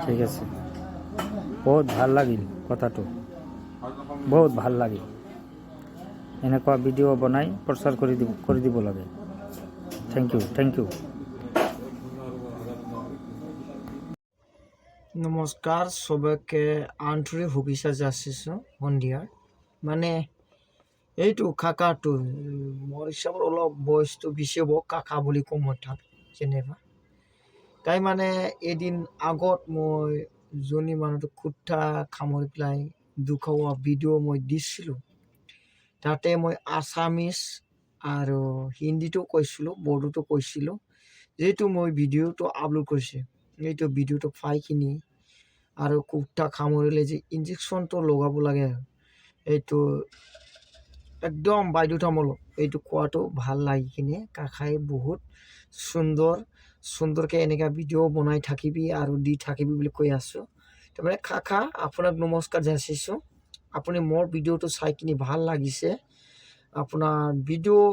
ঠিক আছে, বহুত ভাল লাগিল কথাটো, বহুত ভাল লাগিল। এনেকুৱা ভিডিঅ' বনাই প্ৰচাৰ কৰি দিব লাগে। Thank you. নমস্কাৰ, সবাইকে আন্তৰিক শুভেচ্ছা যাচিছোঁ সন্ধিয়াৰ। মানে এইটো কাকাটো মোৰ হিচাপত অলপ বয়সটো বেছি হ'ব, কাকা বুলি কওঁ মই তাক যেনিবা। তাই মানে এদিন আগত মই জনী মানুহটো কুৰ্তা খামৰি পেলাই দুখোৱা ভিডিঅ' মই দিছিলোঁ। তাতে মই আছামিজ আৰু হিন্দীটো কৈছিলোঁ, বড়োটো কৈছিলোঁ। যিহেতু মই ভিডিঅ'টো আপলোড কৰিছোঁ, এইটো ভিডিঅ'টো পাই কিনি আৰু কুৰ্তা খামৰিলে যে ইনজেকশ্যনটো লগাব লাগে, এইটো একদম বাধ্যতামূলক। এইটো কোৱাটো ভাল লাগি কিনে কাকাই বহুত সুন্দৰকৈ এনেকুৱা ভিডিঅ' বনাই থাকিবি আৰু দি থাকিবি বুলি কৈ আছোঁ। তাৰমানে কাকা, আপোনাক নমস্কাৰ যাচিছোঁ। আপুনি মোৰ ভিডিঅ'টো চাই কিনি ভাল লাগিছে। আপোনাৰ ভিডিঅ'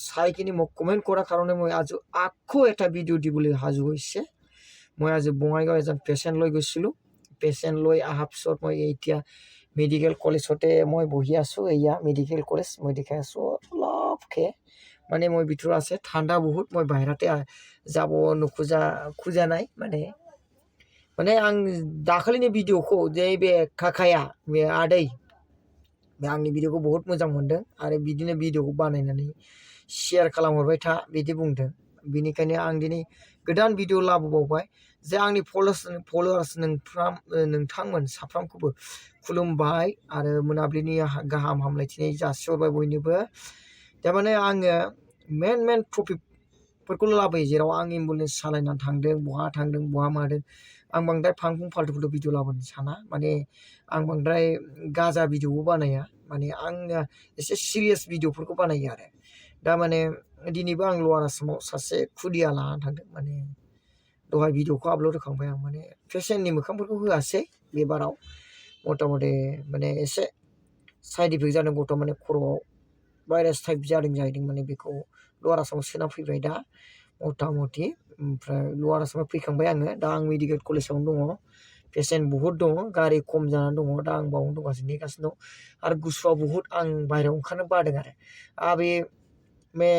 চাই কিনি মোক কমেণ্ট কৰাৰ কাৰণে মই আজি আকৌ এটা ভিডিঅ' দিবলৈ সাজু হৈছে। মই আজি বঙাইগাঁও এজন পেচেণ্ট লৈ গৈছিলোঁ। পেচেণ্ট লৈ অহাৰ পিছত মই এতিয়া মেডিকেল কলেজতে মই বহি আছোঁ। এয়া মেডিকেল কলেজ মই দেখাই আছোঁ অলপকৈ। মানে মই ভিতৰত আছে, ঠাণ্ডা বহুত, মই বাহিৰতে যাব খোজা নাই। মানে आं दाखालिनि भिडिअ'खौ जे बे काकाया बे आदै बे आंनि भिडिअ'खौ बहुत मोजां मोनदों आरो बिदिनो भिडिअ'खौ बानायनानै शेयार खालामहरबाय था बिदि बुंदों। बेनिखायनो आं दिनै गोदान भिडिअ' लाबोबावबाय जे आंनि फलोवार्स नोंथांमोन साफ्रोमखौबो खुलुमबाय आरो मोनाबिलिनि गाहाम हामलायथिनाय जासिहरबाय बयनोबो। थारमाने आङो मेन टपिकफोरखौल' लाबोयो, जेराव आं एम्बुलेन्स सालायनानै थांदों, बहा मादों। आं बांद्राय फांफुं फाल्थु भिडिअ' लाबोनो साना। माने आं बांद्राय गाजा भिडिअ'बो बानाया। माने आङो एसे सिरियास भिडिअ'फोरखौ बानायो आरो। दा माने दिनैबो आं लवार आसामाव सासे खुदिया लानानै थांदों। माने दहाय भिडिअ'खौ आपल'ड होखांबाय आं। माने पेसेन्टनि मोखांफोरखौ होआसै बे बाराव। मथा मथि माने एसे साइड इफेक्ट जादों, गथ' माने खर'आव भाइरास टाइप जादों जाहैदों। माने बेखौ लवार आसामाव सोना फैबाय दा मथा मथि। ओमफ्राय लवार आसामाव फैखांबाय आङो। दा आं मेडिकेल कलेजावनो दङ। पेसेन्ट बहुत दङ, गारि खम जानानै दङ। दा आं बावनो दंगासिनो, नेगासिनो दं। आरो गुसुआ बहुत, आं बाहेरायाव ओंखारनो बादों आरो। अभी मैं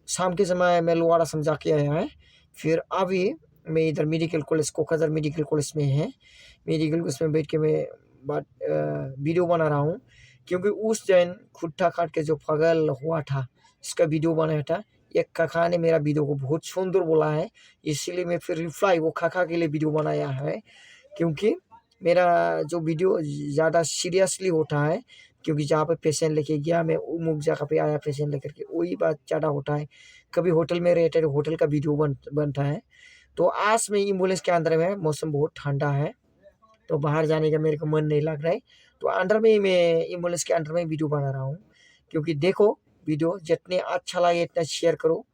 शाम के समय मैं लोअर असम जाके आया है। फिर अभी मैं इधर medical college Kokrajhar medical college में है। मेडिकल कॉलेज में बैठ के मैं वीडियो बना रहा हूँ, क्योंकि उस दिन खुट्टा काट के जो पागल हुआ था, इसका वीडियो बनाया था। एक काका ने मेरा वीडियो को बहुत सुंदर बोला है, इसीलिए मैं फिर रिप्लाई वो काका के लिए वीडियो बनाया है। क्योंकि मेरा जो वीडियो ज़्यादा सीरियसली होता है, क्योंकि जहाँ पे पेशेंट लेके गया मैं उमुक जगह पे आया पेशेंट लेकर के, वही बात ज़्यादा होता है। कभी होटल में रहते हैं, होटल का वीडियो बनता है। तो आज मैं एम्बुलेंस के अंदर में, मौसम बहुत ठंडा है, तो बाहर जाने का मेरे को मन नहीं लग रहा है। तो अंदर में ही मैं एम्बुलेंस के अंदर में वीडियो बना रहा हूँ। क्योंकि देखो वीडियो जितने अच्छा लगे इतना शेयर करो,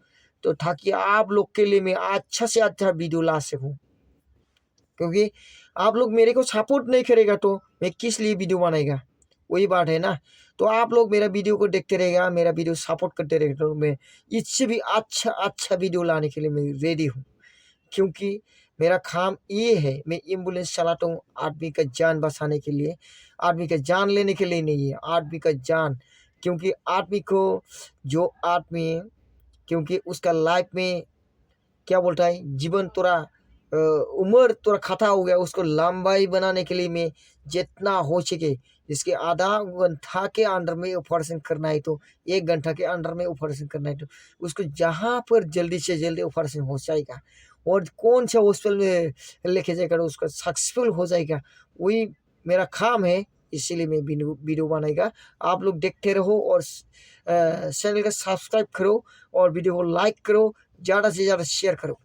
तो ताकि आप लोग के लिए मैं अच्छा से अच्छा वीडियो ला सकूँ। क्योंकि आप लोग मेरे को सपोर्ट नहीं करेगा तो मैं किस लिए वीडियो बनाएगा, वही बात है ना। तो आप लोग मेरा वीडियो को देखते रहेगा, मेरा वीडियो सपोर्ट करते रहेगा, तो मैं इससे भी अच्छा वीडियो लाने के लिए मैं रेडी हूँ। क्योंकि मेरा काम ये है, मैं एम्बुलेंस चलाता हूँ आदमी का जान बचाने के लिए, आदमी का जान लेने के लिए नहीं है, आदमी का जान। क्योंकि आदमी को जो आदमी, क्योंकि उसका लाइफ में क्या बोलता है, जीवन तोरा उम्र तोरा खता हो गया, उसको लंबाई बनाने के लिए मैं जितना हो सके, जिसके आधा घंटा के अंदर में ऑपरेशन करना है तो 1 घंटा के अंदर में ऑपरेशन करना है, तो उसको जहाँ पर जल्दी से जल्दी ऑपरेशन हो जाएगा और कौन सा हॉस्पिटल में लेके जाएगा तो उसका सक्सेसफुल हो जाएगा, वही मेरा काम है। इसीलिए मैं वीडियो बनाएगा। आप लोग देखते रहो और चैनल का सब्सक्राइब करो और वीडियो को लाइक करो, ज़्यादा से ज़्यादा शेयर करो।